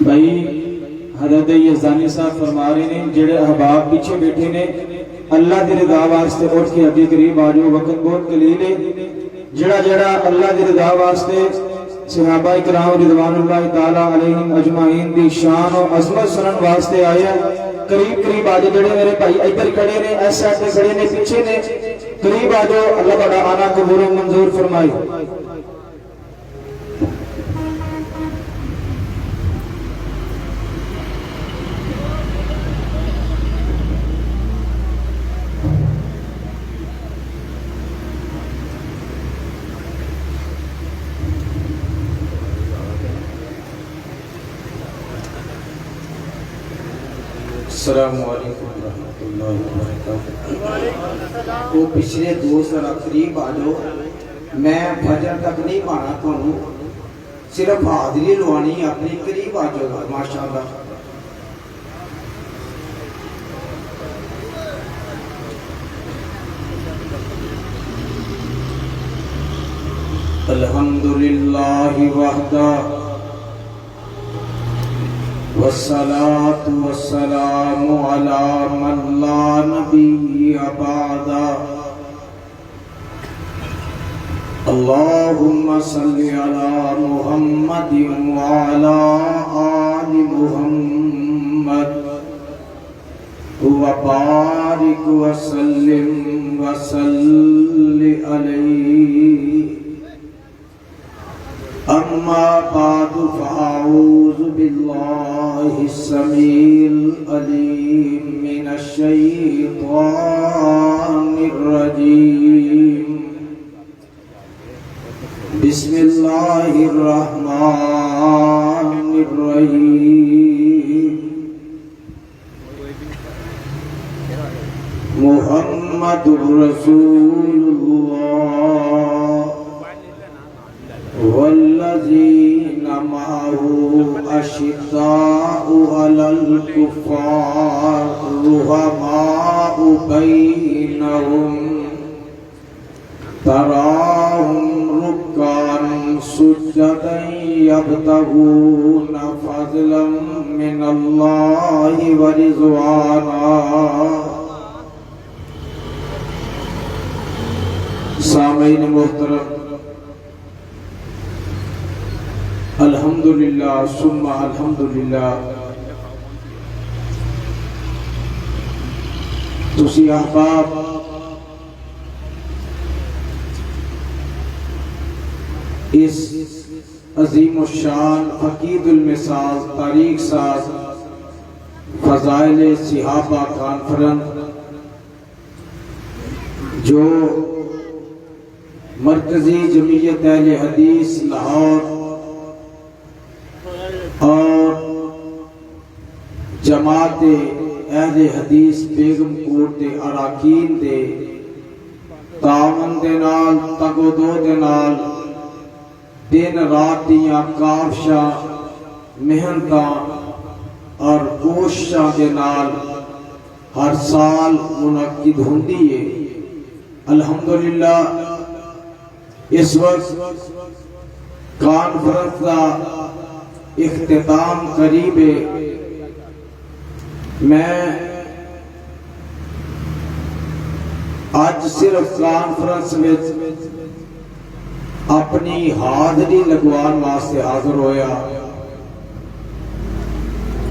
بھائی حضرت یزدانی صاحب فرما رہے ہیں جڑے احباب پیچھے بیٹھے نے اللہ دی رضا واسطے اٹھ کے اگے قریب آ جاؤ، وقت بہت قلیل ہے۔ جڑا جڑا اللہ دی رضا واسطے صحابہ کرام رضوان اللہ تعالی علیہم اجمعین دی شان و عظمت سنن واسطے آیا، قریب قریب آ جاؤ۔ جڑے میرے بھائی ادھر کھڑے نے، اس سائڈ تے کھڑے نے، پیچھے نے، قریب آ جاؤ۔ اللہ بڑا آنا قبول و منظور فرمائے۔ السلام علیکم ورحمۃ اللہ وبرکاتہ۔ وہ پچھلے دوست ذرا قریب آ جاؤ، میں فجر تک نہیں پانا تھانوں، صرف حاضری لوانی اپنی، قریب آ جاؤ ماشاءاللہ۔ الحمدللہ وحدہ والصلاة والسلام على من لا نبي بعده۔ اللهم صل على محمد وعلى آل محمد وبارك وسلم وصل عليه۔ اما بعد فاعوذ باللہ السمیع العلیم من الشیطان الرجیم۔ بسم اللہ الرحمن الرحیم۔ محمد رسول اللہ والذین معه اشداء علی الکفار رحماء بینہم تراہم رکعا سجدا یبتغون فضلا من اللہ ورضوانا۔ سامعین محترم، الحمدللہ ثم الحمدللہ، تسی احباب اس عظیم الشان فقید المثال تاریخ ساز فضائل صحابہ کانفرنس جو مرکزی جمعیت اہل حدیث لاہور اور جماعت اہل حدیث بیگم کوٹ دے اراکین دے تعاون دے نال تگو دو دے نال دن رات دیاں کاوشاں محنتاں اور کوششاں دے نال ہر سال منعقد ہوندی ہے۔ الحمدللہ اس وقت کانفرنس کا اختتام قریب ہے۔ میں آج صرف کانفرنس میں اپنی حاضری لگوان واسطے حاضر ہویا،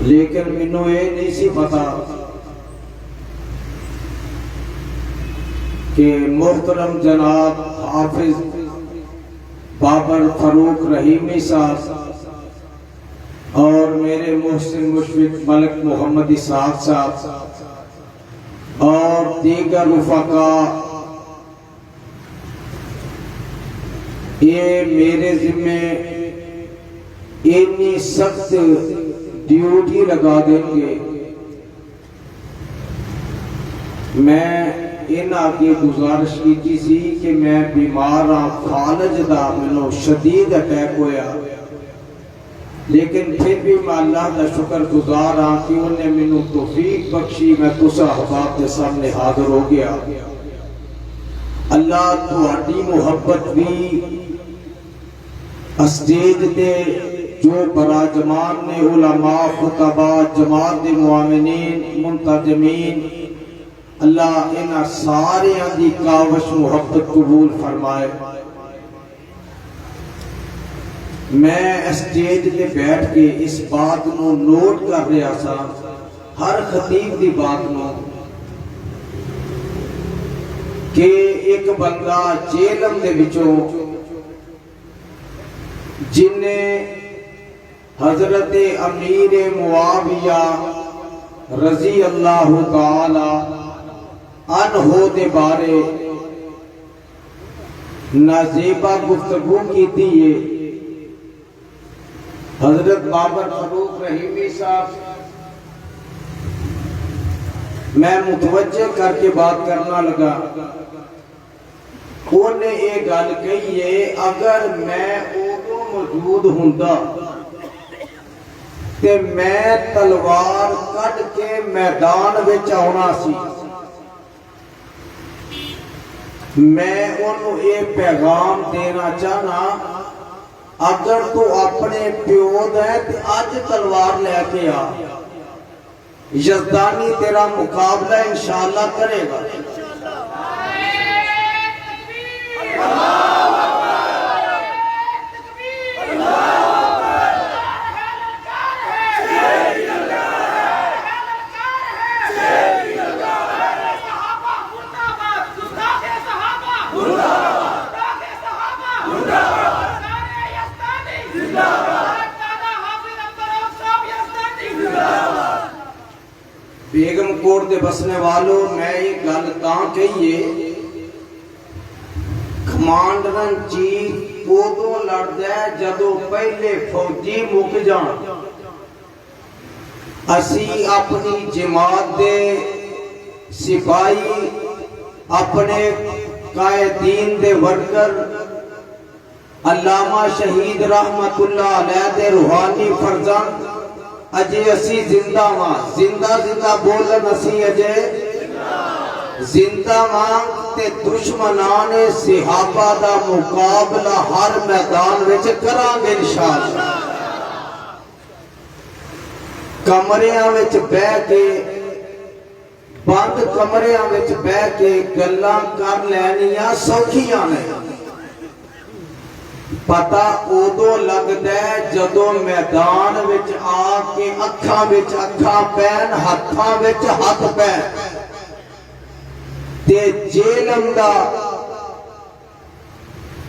لیکن مینوں یہ نہیں سی پتا کہ محترم جناب حافظ بابر فاروق رحیمی صاحب اور میرے محسن مشفق ملک محمد اسحاق صاحب اور دیگر رفقا یہ میرے ذمہ اتنی سخت ڈیوٹی لگا دیں گے، میں ان آگے گزارش کی سی کہ میں بیمار ہاں، فالج دا منو شدید اٹیک ہویا، لیکن پھر بھی میں اللہ کا شکر گزار ہاں کہ انہیں مینوں توفیق بخشی، میں تسا احباب کے سامنے حاضر ہو گیا۔ اللہ تہاڈی محبت بھی اسٹیج تے جو براجمان نے علماء، خطباء، جماعت دے معاونین، منتظمین، اللہ انہاں سارے دی کاوش محبت قبول فرمائے۔ میں اسٹیج تے بیٹھ کے اس بات نو نوٹ کر رہا سا، ہر خطیب دی بات نو، کہ ایک بندہ جیلم دے وچوں جن نے حضرت امیر معاویہ رضی اللہ تعالی عنہ دے بارے نازیبہ گفتگو کی تھی، حضرت بابر فروخ رحیمی صاحب، میں متوجہ کر کے بات کرنا لگا، انہیں یہ گل کہی ہے اگر میں ادو موجود ہوندا تے میں تلوار کٹ کے میدان وچ آنا سی۔ میں انہوں یہ پیغام دینا چاہنا، اگر تو اپنے پیو دے تے اج تلوار لے کے آ، یزدانی تیرا مقابلہ انشاءاللہ کرے گا۔ بیگم کوٹ دے بسنے والوں، میں یہ گل تاں کہیے، کمانڈر ان چیف ادو لڑدا ہے جدو پہلے فوجی مک جان۔ اسی اپنی جماعت دے سپاہی، اپنے قائدین دے ورکر، علامہ شہید رحمت اللہ علیہ دے روحانی فرزند، اجے اسی زندہ ماں، زندہ بولن اسی اجے زندہ ماں، تے دشمنان صحابہ دا مقابلہ ہر میدان وچ کران گے انشاءاللہ۔ کمریاں وچ بہ کے، بند کمریاں وچ بہ کے گلاں کر لینیاں سوکھیاں نے، پتہ ادو لگدا ہے جدو میدان وچ آ کے اکھاں وچ اکھاں پین، ہتھاں وچ ہتھ پین، تے جیلم دا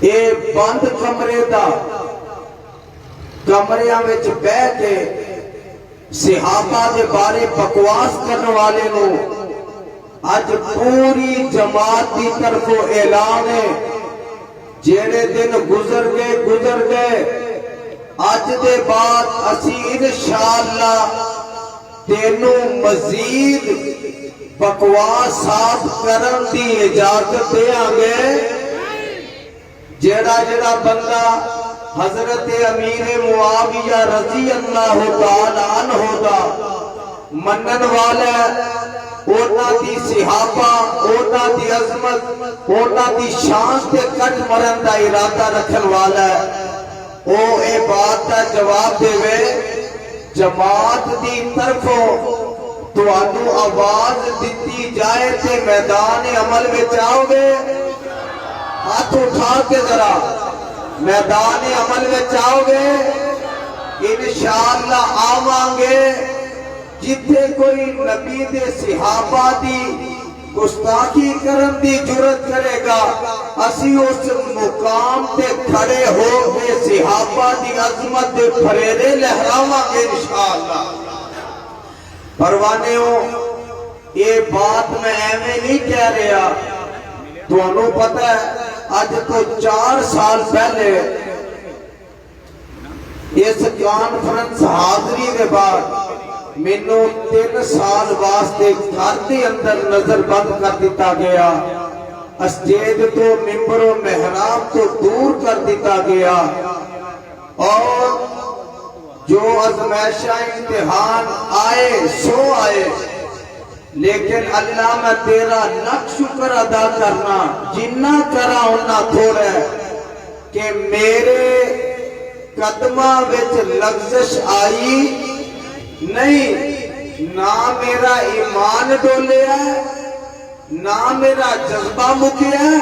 اے بند کمرے دا کمریاں وچ بہ کے صحابہ دے بارے بکواس کرنے والے نو اج پوری جماعت دی طرفوں اعلان ہے، جیڑے دن گزر گئے اج دے بعد اسی انشاءاللہ تینوں مزید بکواس صاف کرن دی اجازت دیاں گے۔ جیڑا بندہ حضرت امیر معاویہ رضی اللہ تعالی عنہ دا منن والا، اونا دی صحابہ، اونا دی عظمت، اونا دی شان تے کٹ مرن دا ارادہ رکھن والا ہے، او اے بات دا جواب دے وے، جماعت دی طرفوں توانو آواز دیتی جائے تے میدان عمل میں چاہو گے؟ ہاتھ اٹھا کے ذرا میدان عمل میں چاہو گے؟ انشاءاللہ آواں گے۔ جتھے کوئی نبی دے صحابہ دی گستاخی کرن دی جرت کرے گا، اسی اس مقام تے کھڑے ہو کے صحابہ دی عظمت دے پھریرے لہراواں گے انشاءاللہ۔ پروانیوں، یہ بات میں ایویں نہیں کہہ رہا، تو انہوں پتہ ہے آج تو 4 سال پہلے اس کانفرنس حاضری کے بعد مینوں 3 سال واسطے گھر دے اندر نظر بند کر دیتا گیا، اسٹیج تو ممبر و محراب تو دور کر دیتا گیا، اور جو جو ازمائشہ امتحان آئے سو آئے، لیکن اللہ میں تیرا لکھ شکر ادا کرنا، جنہ کرا انہا تھوڑا ہے کہ میرے قدمہ وچ لغزش آئی نہیں، نہ میرا ایمان ڈولے ہے، نہ میرا جذبہ مکیا ہے،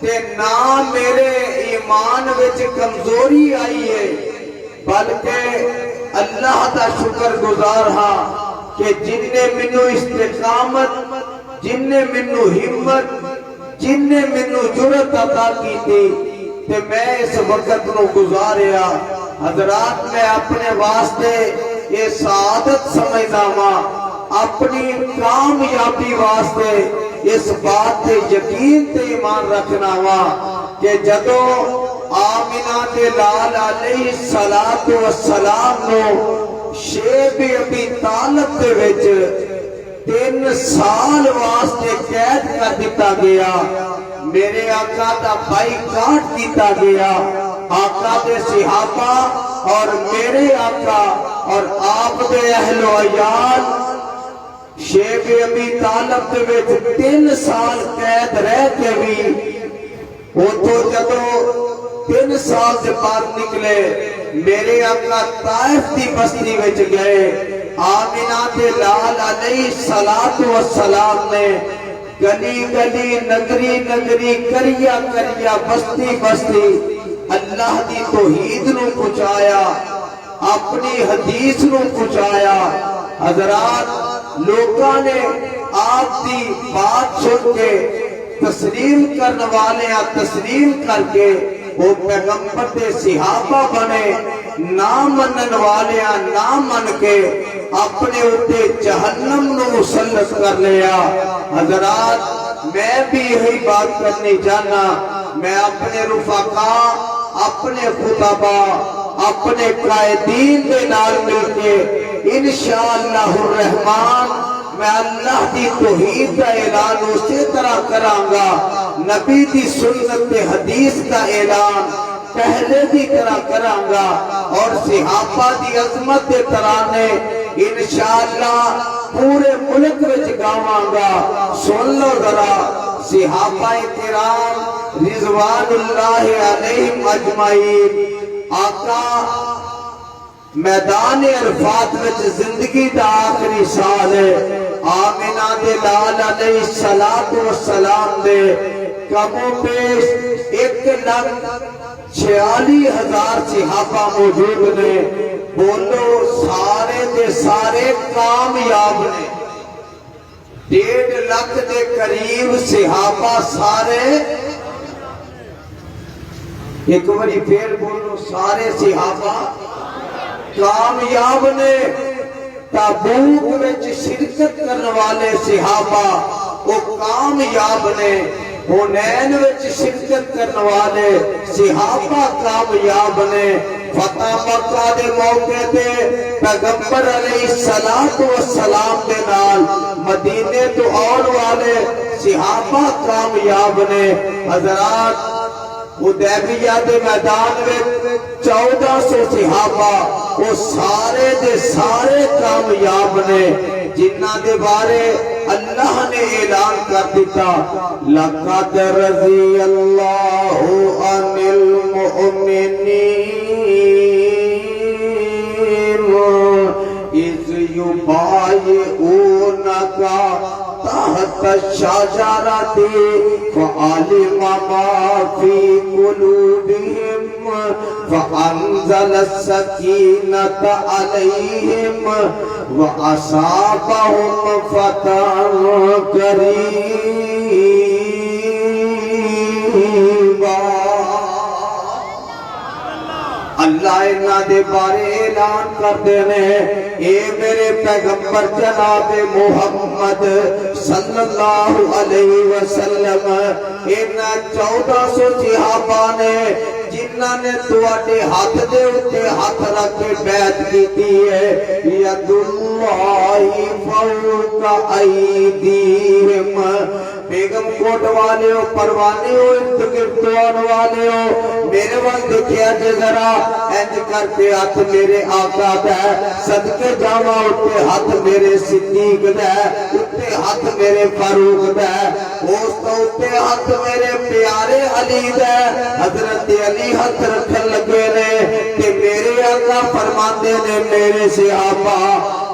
تے نہ میرے ایمان وچ کمزوری آئی ہے، بلکہ اللہ دا شکر گزار ہاں کہ جن نے منو استقامت، جن نے منو ہمت، جن نے منو جرت عطا کی تھی، تے میں اس وقت نو گزاریا۔ حضرات میں اپنے واسطے یہ سعادت سمجھنا ہوا، اپنی کامیابی واسطے اس بات تے یقین تے ایمان رکھنا ہوا کہ جدو آمینہ دے لال علیہ السلام نو شیب ابی طالب دے وچ 3 سال واسطے قید کر دیتا گیا، میرے آقا دا بھائی کاٹ دیتا گیا، آقا دے صحابہ اور میرے آقا اور آپ دے اہل و عیال شیب ابی طالب دے وچ 3 سال قید رہ کے بھی وہ تو جدو 3 سال سے بعد نکلے، میرے آقا طائف دی بستی وچ گئے، آمینہ دے لال علیہ السلام نے گلی گلی نگری نگری کریا کریا بستی بستی اللہ دی توحید نو پہنچایا، اپنی حدیث نو پہنچایا۔ حضرات لوگاں نے آپ دی بات سن کے تسلیم کرنے والے تسلیم کر کے وہ پیغمبر دے صحابہ بنے، نہ منن والے نہ من کے اپنے اوتے جہنم نو مسلط کر لیا۔ حضرات میں بھی یہی بات کرنی چاہنا، میں اپنے رفقا، اپنے خطبہ، اپنے قائدین دے نال مل کے انشاءاللہ الرحمن میں اللہ دی توحید کا اعلان اسی طرح کرانگا، نبی دی سنت حدیث کا اعلان پہلے دی طرح کرانگا، اور صحابہ دی عظمت دے ترانے انشاءاللہ پورے ملک وچ گاوانگا۔ سن لو ذرا، صحابہ کرام رضوان اللہ علیہم اجمعین، آقا میدان عرفات وچ زندگی دا آخری سال ہے، آمینہ دے لال علیہ السلام دے کم و بیش 1,46,000 صحابہ موجود نے، بولو سارے دے سارے کامیاب نے، 1.5 لاکھ دے قریب صحابہ سارے، ایک بڑی پھر بولو سارے صحابہ کامیاب نے۔ تابوک وچ شرکت کرنے والے صحابہ وہ کامیاب نے، حنین وچ شرکت کرنے والے صحابہ کامیاب نے، فتح مکہ دے موقع تے پیغمبر علیہ السلام دے نال مدینے تو آن والے صحابہ کامیاب نے۔ حضرات حدیبیہ دے میدان میں 1400 صحابہ وہ سارے دے سارے کامیاب نے، جنہ دے بارے اللہ نے اعلان کر دیتا، لَقَدْ رَضِيَ اللَّهُ عَنِ الْمُؤْمِنِينَ إِذْ يُبَايِعُونَكَ تحت الشجرة فعلم ما في قلوبهم فأنزل السكينة عليهم وأصابهم فتحا قريبا۔ اللہ انہاں دے بارے اعلان کر دینے، اے میرے پیغمبر جناب محمد صلی اللہ علیہ وسلم، انہاں 1400 صحابہ نے جنہاں نے تواڈے ہاتھ دے اتے ہاتھ رکھ کے بیعت کیتی ہے، ید اللہ فوق ایدیہم، بیگم کوٹ والے ہو پروانے ہو ارد گرد آنے والے ہو میرے وقت دیکھیا جے ذرا انج کر کے ہاتھ میرے آقا دا صدقے جاواں اٹھے ہاتھ میرے صدیق دا اٹھے ہاتھ میرے فاروق دا اس تو اٹھے ہاتھ میرے پیارے علی دا حضرت علی ہاتھ رکھن لگے نے کہ میرے آقا فرماندے نے میرے صحابہ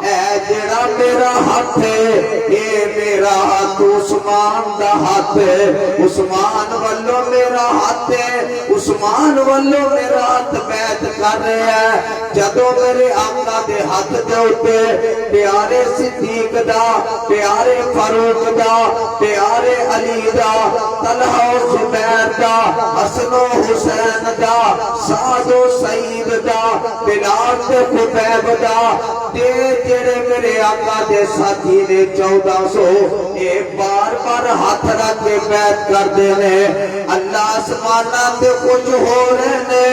اے جڑا میرا ہاتھ ہے اے میرا ہاتھ عثمان دا ہاتھ ہے عثمان والو میرا ہاتھ ہے عثمان والو میرا ہاتھ بیعت کر رہے ہیں جدوں میرے آقا دے ہاتھ دے اوتے پیارے صدیق دا پیارے فاروق دا پیارے علی دا طلحہ و زبیر دا حسن و حسین دا سعد و سعید دا بلال تے خبیب دا تے جڑے میرے آقا دے ساتھی نے 1400 اے بار بار ہاتھ رکھ کے بیعت کر دینے اللہ آسمانہ تے کچھ ہو رہے نے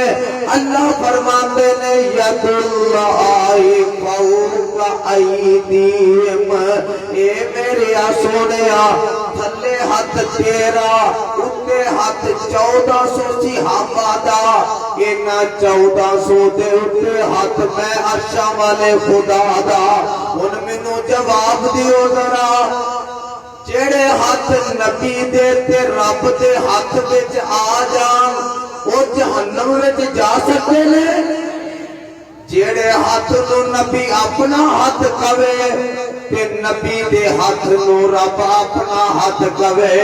اللہ فرماندے نے ید اللہ فوق ایدیہم اے میرے سونیا تھلے ہاتھ تیرا اتے ہاتھ 1400 صحابہ دا انہا 1400 دے اتے ہاتھ میں عرشہ والے خدا دا ان منو جواب دیو ذرا جڑے ہاتھ نبی دے تے رب دے ہاتھ وچ آ جان او جہنم وچ جا سکتے نے جڑے ہاتھ نو نبی اپنا ہاتھ کہے تے نبی دے ہاتھ نو رب اپنا ہاتھ کہے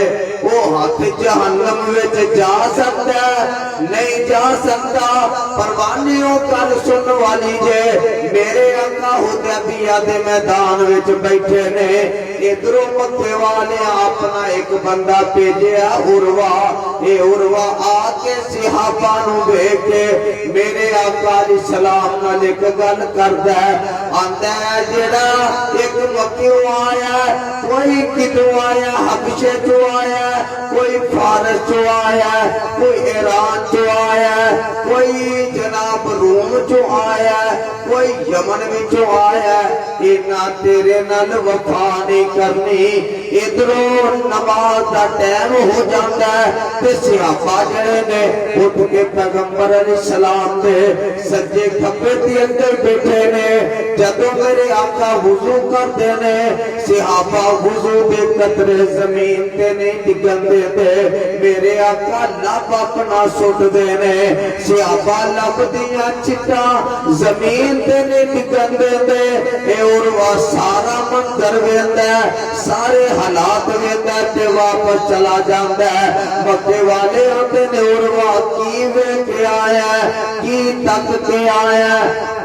او ہاتھ جہنم وچ جا سکتا ہے نہیں جا سکتا پروانیوں کل سن والی جے میرے آقا حدیبیہ دے میدان وچ بیٹھے نے ادھروں مکے والے اپنا ایک بندہ بھیجیا عروہ اے عروہ آ کے صحابہ نو دیکھ کے میرے آقا علیہ السلام نال ایک گل کردا ہے آندا ہے جڑا ایک مکیوں آیا کوئی کدوں آیا حبشے تو آیا کوئی فارس تو آیا کوئی ایران تو آیا کوئی جناب روم تو آیا کوئی یمن میں تو آیا اینا تیرے نال وفا نہیں کرنی ادھروں نماز دا ٹائم ہو جاتا ہے تے صحابہ جڑے نے اٹھ کے پیغمبر علیہ السلام دے سجے کھبے تے اندر بیٹھے نے جدوں میرے آقا وضو کرتے نے صحابہ وضو دے قطرے زمین تے نہیں ڈگن دے تے میرے آقا لب اپنا سٹ دے نے صحابہ لب دیاں چٹا زمین تے نہیں ڈگن دے تے اے عروہ سارا منظر ویندا ہے سارے حالات ویندا ہے تے واپس چلا جاندا ہے مکے والے ہوندے نے عروہ کی ویکھ کے آیا کی تک کے آیا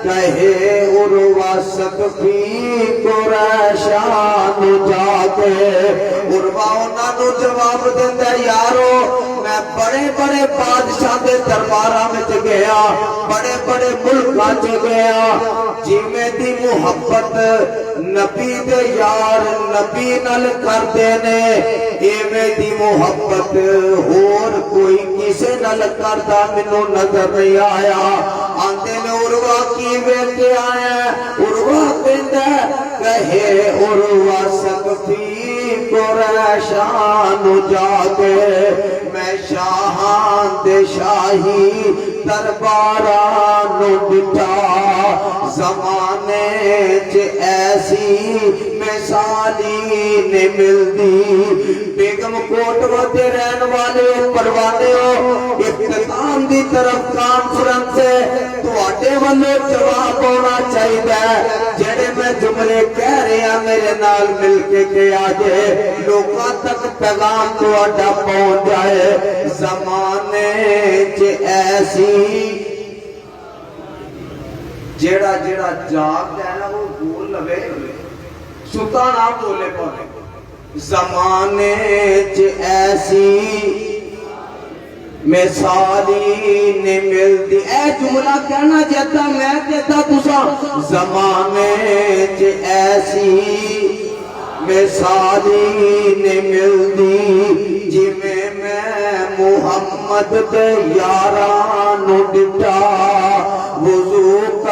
کہے عروہ سقفی قریشان جا کے عروہ انہاں نو جواب دیندا یارو میں بڑے بڑے بادشاہ دے درباراں وچ گیا بڑے بڑے ملکاں وچ گیا جویں دی محبت نبی دے یار نبی نال کردے نے ایویں دی محبت ہور کوئی کسے نال کردا مینوں نظر نہیں آیا آندے نے عروہ کی ویکھ کے آیا عروہ کہندا کہے عروہ سقفی قریشان جا کے میں شاہاں دے شاہی درباراں نو ڈٹھا زمانے چ ایسی مثالی نہیں ملدی بیگم کوٹ ودے رہن والے پروانے ہو اختتام دی طرف کانفرنس ہے تواڈے والے جواب ہونا چاہیے جڑے میں جملے کہہ رہے ہیں میرے نال مل کے کہا جے لوکاں تک پیغام تواڈا پہنچ جائے زمانے چ ایسی جیڑا جیڑا جاگ ہے نا وہ بول لوے ستا نہ بولے پانے زمانے چ ایسی مثالی نہیں ملتی اے جملہ کہنا چاہتا میں کہتا تسا زمانے چ ایسی مثالی نہیں ملتی جی میں محمد دے یاران ڈٹا وضو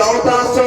1400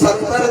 70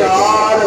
4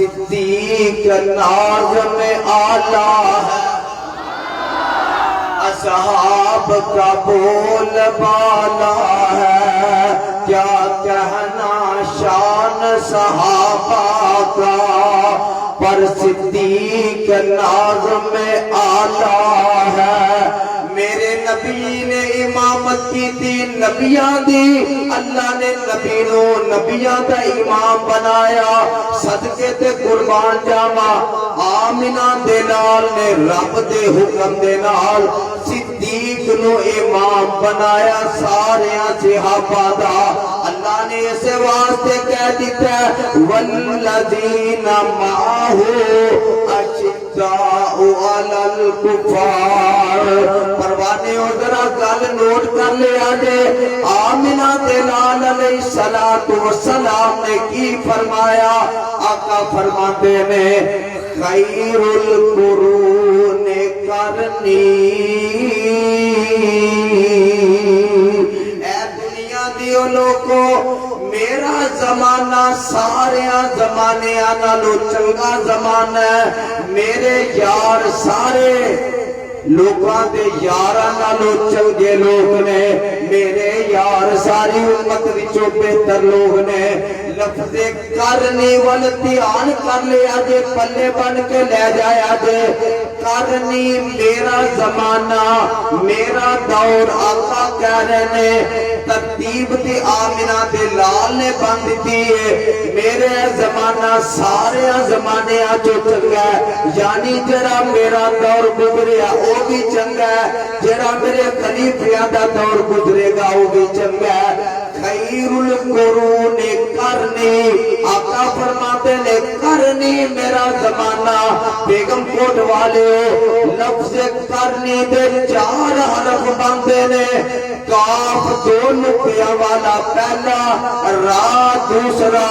صدیق ناظم آلہ ہے، اصحاب کا بول بالا ہے، کیا کہنا شان صحابہ کا، پر صدیق ناظم آلہ ہے۔ میرے نبی نے امامت کی تھی نبیاں دی، اللہ نے نبی نو نبیاں دا امام بنایا، صدقے تے قربان جاوا آمنہ دے نال نے رب دے حکم دے نال صدیق نو امام بنایا سارے صحابہ دا۔ اللہ نے اس واسطے کہہ دیتا ہے والذین معہ اشداء علی الکفار۔ پروانے اور ذرا گل نوٹ کر لیا جے، آمنہ دلال علیہ السلام نے کی فرمایا؟ آقا فرماتے نے خیر القرون کرنی، اے دنیا دیو لوگو میرا زمانہ سارے زمانے نالوں چنگا زمانہ ہے، میرے یار سارے لوگاں دے یاراں نالوں چنگے لوگ نے، میرے یار ساری امت وچوں بہتر لوگ نے۔ لفظ کرنی وال دھیان کر لیا جے، پلے بن کے لے جایا جے، کرنی میرا زمانہ میرا دور۔ آقا کہہ رہے نے ترتیب دی آمنہ دے لال نے بند دی ہے، میرے زمانہ سارے زمانے جو چنگا ہے، یعنی جڑا میرا دور گزریا وہ بھی چنگا ہے، جڑا میرے خلیفیاں دا دور گزرے گا وہ بھی چنگا ہے۔ خیر القرون کرنی، آقا فرماتے نے کرنی میرا زمانہ۔ بیگم کوٹ والے لفظ کرنی دے 4 حرف بندے نے، کاف 2 نقطیاں والا پہلا، را دوسرا،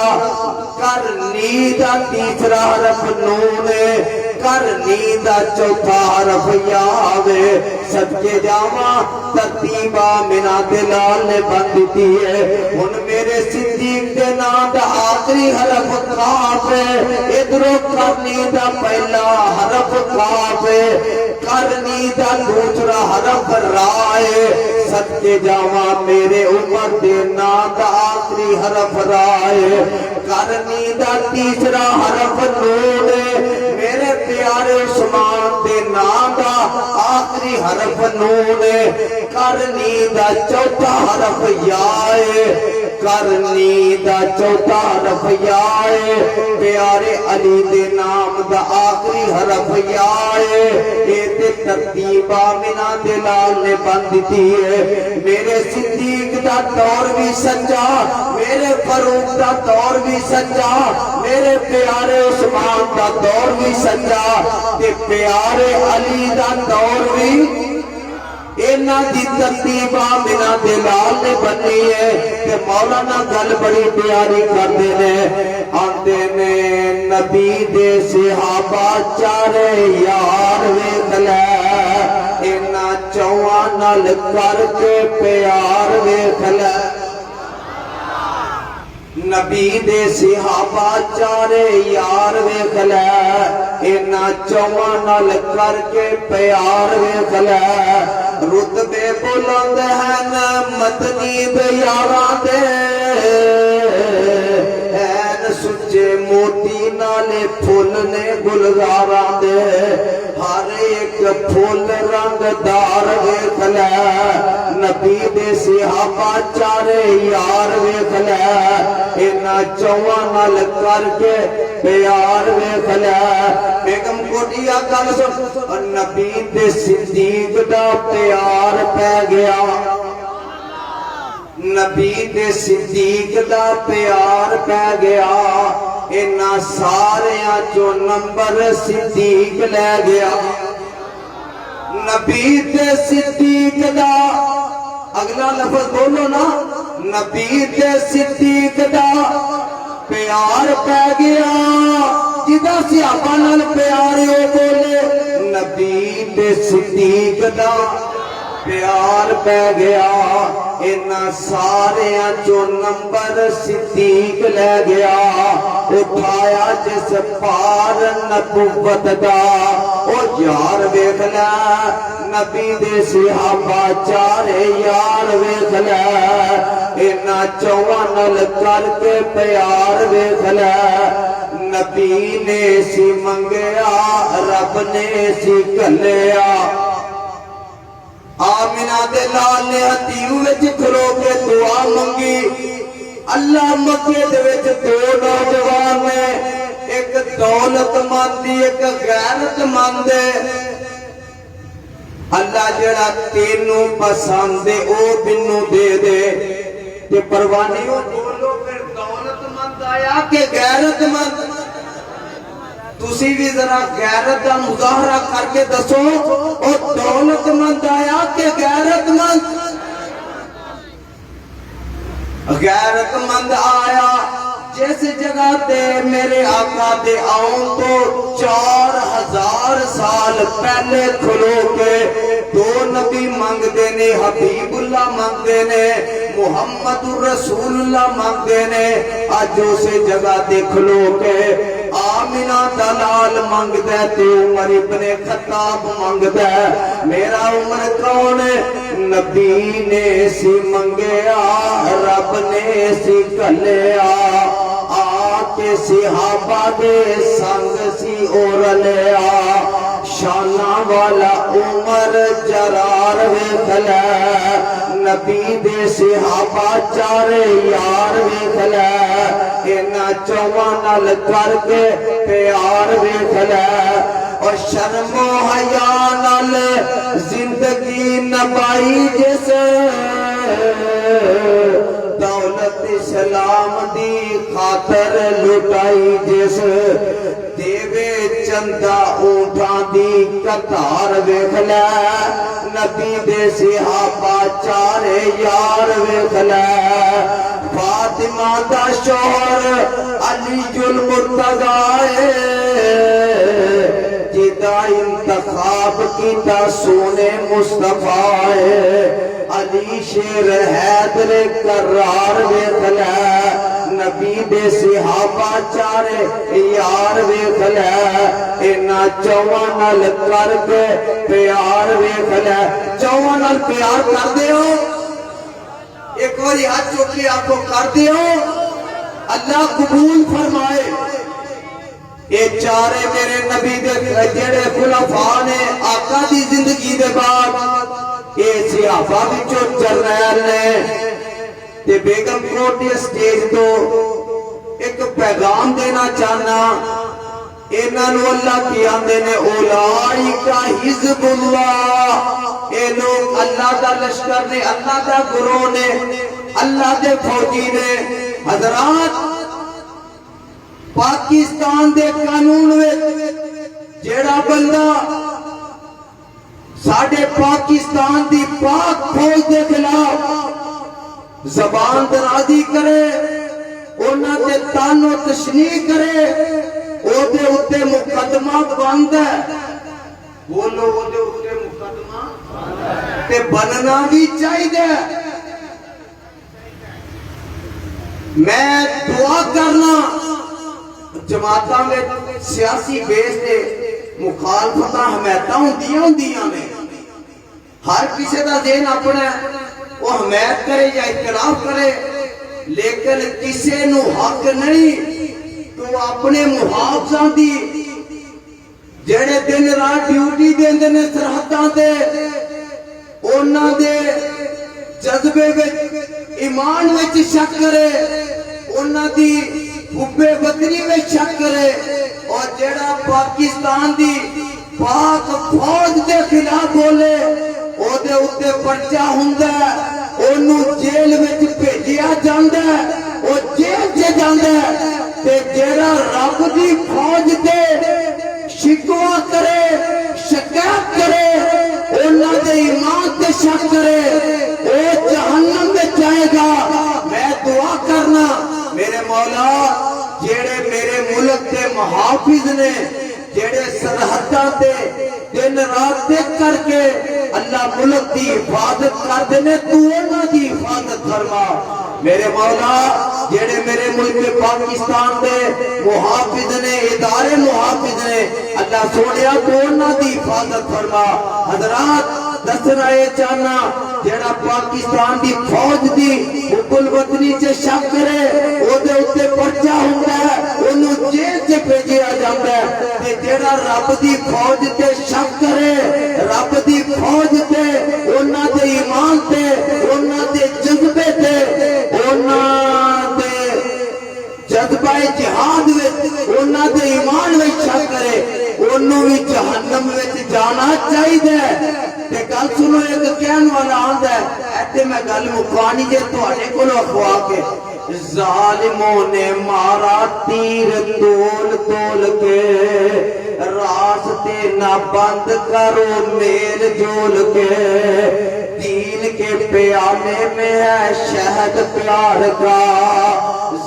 کرنی دا تیسرا حرف نون ہے، کرنی دا چوتھا حرف یا وے۔ صدقے جاواں ترتیب آمنہ دلال نے بند دی ہے۔ ہن میرے صدیق دے نام دا آخری حرف کاف ہے، ادھروں کرنی دا پہلا حرف کاف ہے، کرنی دا دوسرا حرف را ہے۔ صدقے جاواں میرے امت دے نام دا آخری حرف را ہے، کرنی دا تیسرا حرف نون ہے، میرے پیارے عثمان دے نام دا آخری حرف نون ہے، کرنی دا چوتھا حرف یا ہے، کرنی دا چوتھا حرف یا ہے، پیارے علی دے نام دا آخری حرف یا ہے۔ اے تے ترتیب آمنہ دلال نے بند دی ہے۔ میرے صدیق دا دور بھی سچا، میرے فاروق دا دور بھی سچا، میرے پیارے عثمان دا دور بھی سچا، تے پیارے علی دا دور بھی اینا دی ترتیب آمنہ دلال نے بنی ہے۔ کہ مولانا گل بڑی پیاری کردے نے، آندے نے نبی دے صحابہ 4 یار ویکھ لے، اینا 4 نال کر کے پیار ویکھ لے۔ نبی دے صحابہ 4 یار ویکھ لے، اینا 4 نال کر کے پیار ویکھ لے۔ رتبے بلند ہیں مدنی دے یاراں دے، این سچے موتی نالے پھول نے گلزاراں دے، ہر ایک پھول رنگ دار ویکھ لے۔ نبی دے صحابہ 4 یار ویکھ لے، اینا 4 نال کر کے پیار ویکھ لے۔ بیگم کوٹیا گل سن، نبی دے صدیق دا پیار پہ گیا، نبی دے صدیق دا پیار پہ گیا، اینا ساریاں جو نمبر صدیق لے گیا۔ نبی دے صدیق دا اگلا لفظ بولو نا، نبی دے صدیق دا پیار پہ گیا، جدا صحابہ نال پیار ہو بولے، نبی دے صدیق دا پیار پہ گیا، اینا سارے جو نمبر صدیق لے گیا۔ اٹھایا جس پار نبوت دا او یار ویکھ لے نبی دے صحابہ چارے یار ویکھ لے انہاں چواں نال کر کے پیار ویکھ لے نبی نے سی منگیا رب نے سی کلیا آمینہ دے لال نے ہتھیوں وچ کھلو کے دعا منگی اللہ مکے دے وچ دو نوجوان نے ایک دولت مند ایک غیرت مند اللہ جڑا تینوں پسند دے او بنو دے دے تے پروانیوں بولو پھر دولت مند آیا کہ غیرت مند تسی بھی ذرا غیرت دا مظاہرہ کر کے دسو او دولت مند آیا کہ غیرت مند غیرت مند آیا جس جگہ تے میرے آقا دے آؤں تو 4000 سال پہلے کھلو کے دو نبی مانگ دینے حبیب اللہ مانگ دینے محمد رسول اللہ مانگ دینے آج اسے جگہ تے کھلو کے آمینہ دلال مانگ دے تو عمر ابن خطاب مانگ دے میرا عمر کون نبی نے سی منگیا رب نے سی کلیا آکے صحابہ دے سنگ سی اور لیا شانہ والا عمر جرار ویکھ لے نبی دے صحابہ چارے یار ویکھ لے انہاں چواں نال کر کے پیار ویکھ لے اور شرم و حیا نال زندگی نبائی جس دولت اسلام دی خاطر لٹائی جس دیوے چندہ اونٹاں دی قطار ویکھ لے نبی دے صحابہ چارے یار ویکھ لے فاطمہ دا شوہر علی المرتضی جدا انتخاب کیتا سونے مصطفیٰ علی شیر حیدر کرار ویکھ لے نبی دے صحابہ چارے یار ویکھ لے انہاں چواں نال کر کے پیار ویکھ لے چواں نال پیار کر دیو ایک باری ہاتھ چوک کے آپ کو کر دیو اللہ قبول فرمائے یہ چارے میرے نبی دے جڑے خلفاء نے آقا دی زندگی دے بعد یہ صحابہ وچوں جرنیل نے تے بیگم کوٹ دی سٹیج تو ایک پیغام دینا چاہنا انہاں نو اللہ کی آندے نے اولئک حزب اللہ اے لوگ اللہ دا لشکر نے اللہ دا گروہ نے اللہ دے فوجی نے حضرات پاکستان دے قانون وچ جیڑا بندہ ساڈے پاکستان دی پاک فوج دے خلاف زبان درازی کرے انہاں تے تان و تشنیع کرے او دے اُتے مقدمہ بند ہے بولو او دے اُتے مقدمہ تے بننا بھی چاہیے میں دعا کرنا جماعتاں میں سیاسی بیس دے مخالفتاں حمایتاں ہوندیاں نے ہر کسی دا ذہن اپنا وہ حمایت کرے یا اختلاف کرے لیکن کسی نو حق نہیں تو اپنے محافظاں دی جڑے دن رات ڈیوٹی دیندے نے سرحداں تے انہاں دے جذبے وچ ایمان وچ شک کرے انہاں دی حبے وطنی میں شک کرے اور جڑا پاکستان دی پاک فوج دے خلاف بولے او دے اُتے پرچہ ہوندا ہے اونوں جیل وچ بھیجیا جاندا ہے او جیل چ جاندا ہے تے جڑا رب دی فوج تے شکوا کرے شکایت کرے انہاں دے ایمان تے شک کرے او جہنم میں جائے گا میں دعا کرنا میرے مولا جیڑے میرے ملک کے محافظ نے جیڑے سرحداں تے دن رات دیکھ کر کے اللہ ملک دی حفاظت کر دینے تو انہاں دی حفاظت فرما میرے مولا جڑے میرے ملک پاکستان دے محافظ نے ادارے محافظ نے اللہ سونیا تو انہاں دی حفاظت فرما حضرات دسنا اے چاہنا جڑا پاکستان دی فوج دی حب الوطنی سے شک کرے او دے اوتے پرچہ ہوندا ہے اونوں جیل سے بھیجیا جاندا ہے تے جڑا رب دی فوج تے شک کرے رب دی فوج تے انہاں دے ایمان تے انہاں دے جذبے تے انہاں دے جذبہ جہاد وچ انہاں دے ایمان وچ شک کرے انہوں بھی جہنم وچ جانا چاہیے تے گل سنو ایک کہن والا آندا ہے ایتھے میں گل مکانی جے تواڈے کولوں اخوا کے ظالموں نے مارا تیر تول تول کے راستے نہ بند کرو میل جول کے دین کے پیالے میں ہے شہد پیار کا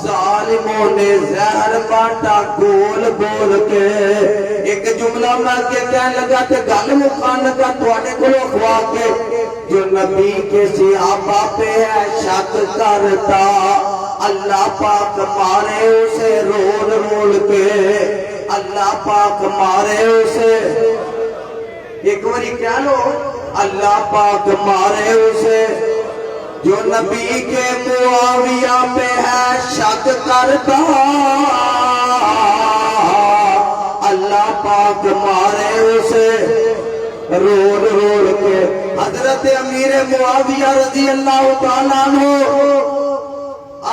ظالموں نے زہر بانٹا گول گول کے ایک جملہ میں کہنے لگا تے گل مکان لگا تواڈے کولوں اخوا کے جو نبی کے صحابہ پہ ہے شک کرتا اللہ پاک مارے اسے رول رول کے اللہ پاک مارے اسے ایک باری کہہ لو اللہ پاک مارے اسے جو نبی کے معاویہ پہ ہے شک کرتا اللہ پاک مارے اسے رول رول کے حضرت امیر معاویہ رضی اللہ تعالیٰ عنہ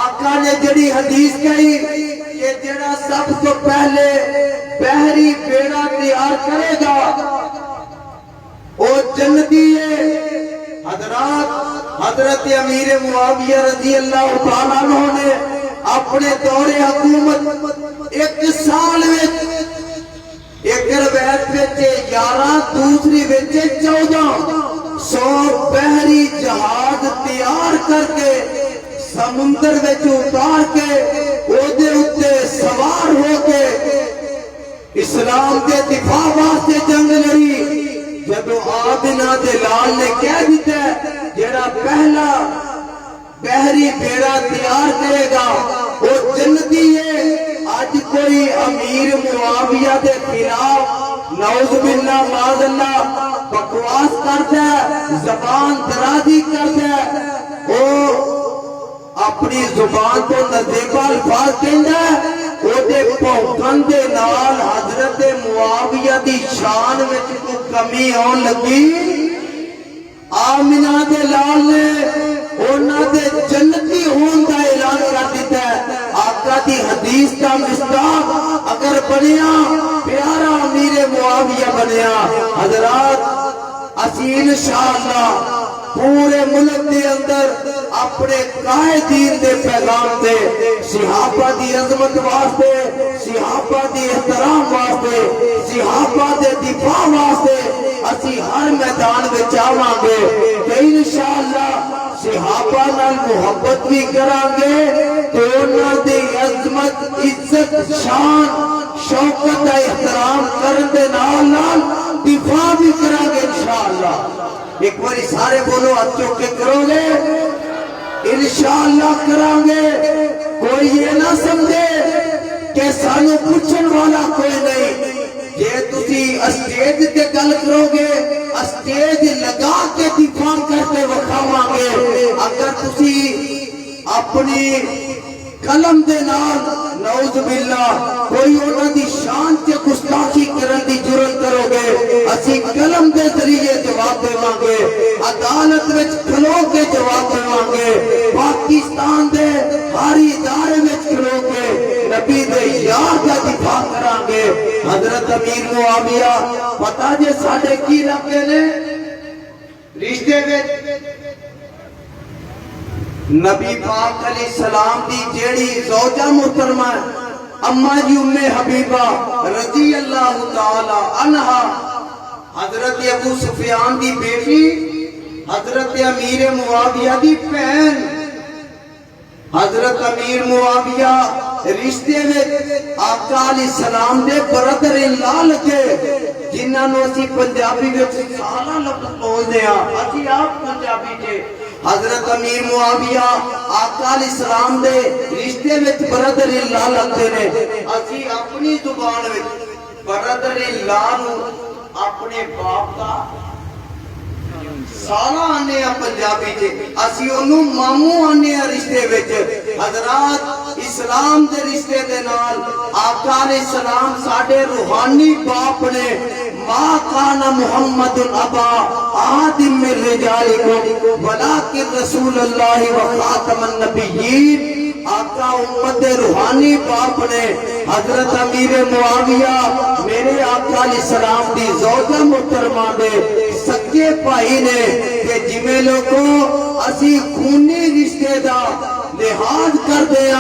آقا نے جڑی حدیث کہی کہ جڑا سب تو پہلے بحری بیڑا تیار کرے گا وہ جنتی ہے حضرات حضرت امیر معاویہ رضی اللہ تعالیٰ عنہ نے اپنے دور حکومت ایک سال میں ایک روایت وچ 11 دوسری وچ 1400 بحری جہاز تیار کر کے سمندر وچ اتار کے او دے اوتے سوار ہو کے اسلام کے دفاع واسطے جنگ لڑی جدو آبنا دلال نے کہہ دیتا ہے جڑا پہلا بحری بیڑا تیار کرے گا وہ جنتی ہے آج کوئی امیر معاویہ دے خلاف نعوذ باللہ معاذ اللہ بکواس کرتا ہے زبان درازی کرتا ہے وہ اپنی زبان کو نزدیکا الفاظ کہندا ہے وہ دے پھونکن دے نال حضرت معاویہ دی شان وچ کوئی کمی آن لگی آمنہ دے لال نے انہاں دے جنتی ہون دا اعلان کر دیتا ہے آقا دی حدیث کا مصداق اگر بنیا پیارا امیر معاویہ بنیا حضرات اسی انشاءاللہ پورے ملک دے اندر اپنے قائدین دے پیغام دے صحابہ دی عظمت واسطے صحابہ دی احترام واسطے صحابہ دے دفاع واسطے اسی ہر میدان وچ آواں گے تے انشاءاللہ صحابہ نال محبت بھی کران گے تے انہاں دی عظمت عزت شان شوکت دا احترام کرن دے نال نال دفاع بھی کران گے انشاءاللہ ایک باری سارے بولو ہاتھ چوک کے کرو گے انشاءاللہ کران گے کوئی یہ نہ سمجھے کہ سانو پوچھن والا کوئی نہیں یہ تسی اسٹیج تے گل کرو گے اسٹیج لگا کے دفاع کرتے وکھاواں گے اگر تسی اپنی قلم دے نال نعوذ باللہ کوئی انہاں دی شان تے گستاخی کرن دی جرات کرو گے اسی قلم دے ذریعے جواب دیواں گے عدالت وچ کھلو کے جواب دیواں گے پاکستان دے ہر ادارے وچ کھلو کے نبی دے یار دا دفاع کران گے حضرت امیر معاویہ پتہ جے ساڈے کی لگے نے رشتے وچ نبی پاک علیہ السلام دی جیڑی زوجہ محترمہ اما جی ام حبیبہ رضی اللہ تعالی عنہا حضرت ابو سفیان دی بیٹی حضرت امیر معاویہ دی بہن حضرت امیر معاویہ رشتے میں آقا علیہ السلام دے برادر اللہ لگے جنہاں نو اسی پنجابی وچ سالہ لفظ بولدے ہاں اسی آپ پنجابی چ حضرت امیر معاویہ آقا علیہ السلام دے رشتے وچ برادر اللہ لگتے نے اسی اپنی زبان وچ برادر اللہ نو اپنے باپ دا سارا آنے پنجابی چے اسی انہوں ماموں آنے رشتے وچ حضرات اسلام دے رشتے دے نال آقا علیہ السلام ساڑھے روحانی باپ نے ما کان محمد ابا آدم من رجالکم ولیکن رسول اللہ و خاتم النبیین آقا امت روحانی باپ نے حضرت امیر معاویہ میرے آقا علیہ السلام دی زوجہ محترمہ دے سکے بھائی نے کہ جمیں لوگوں اسی خونی رشتے دا لحاظ کر دیا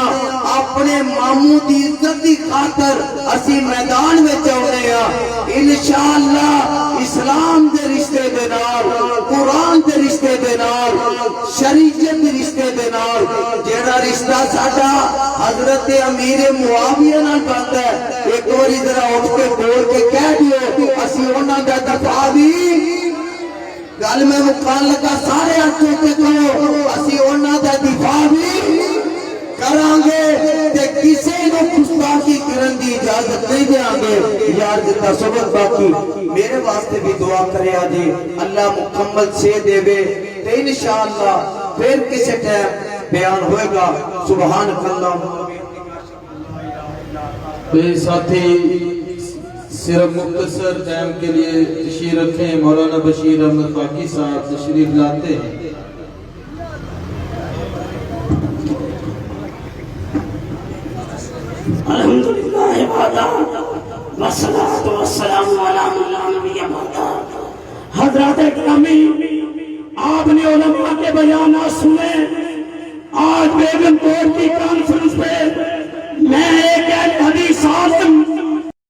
اپنے ماموں دی عزت دی خاطر اسی میدان میں چاہنے ہیں انشاءاللہ اسلام دے رشتے دے نال قرآن دے رشتے دے نال شریعت دے رشتے دے نال جیڑا رشتہ ساڈا حضرت امیر معاویہ نال بندا ہے ایک اور ذرا اٹھ کے بول کے کہہ دیو اسی انہاں دا دفاع بھی گل میں مکان لگا سارے ہاتھوں تے کہو اسی انہاں دا دفاع بھی کران گے تے کسی نو گستاخی کرن دی اجازت نہیں دیاں گے یار جتا صبر باقی میرے واسطے بھی دعا کریا جی اللہ مکمل سے دے وے تے انشاءاللہ پھر کسی ٹائم بیان ہوئے گا سبحان اللہ بے ساتھی صرف مختصر ٹائم کے لیے تشریف رکھیں مولانا بشیر احمد فاقی صاحب تشریف لاتے ہیں الحمدللہ وعدا والصلاة والسلام علی من لا نبی بعدہ حضرات اکرامی آپ نے علماء کے بیانات سنے آج بیگم کوٹ کی کانفرنس پہ میں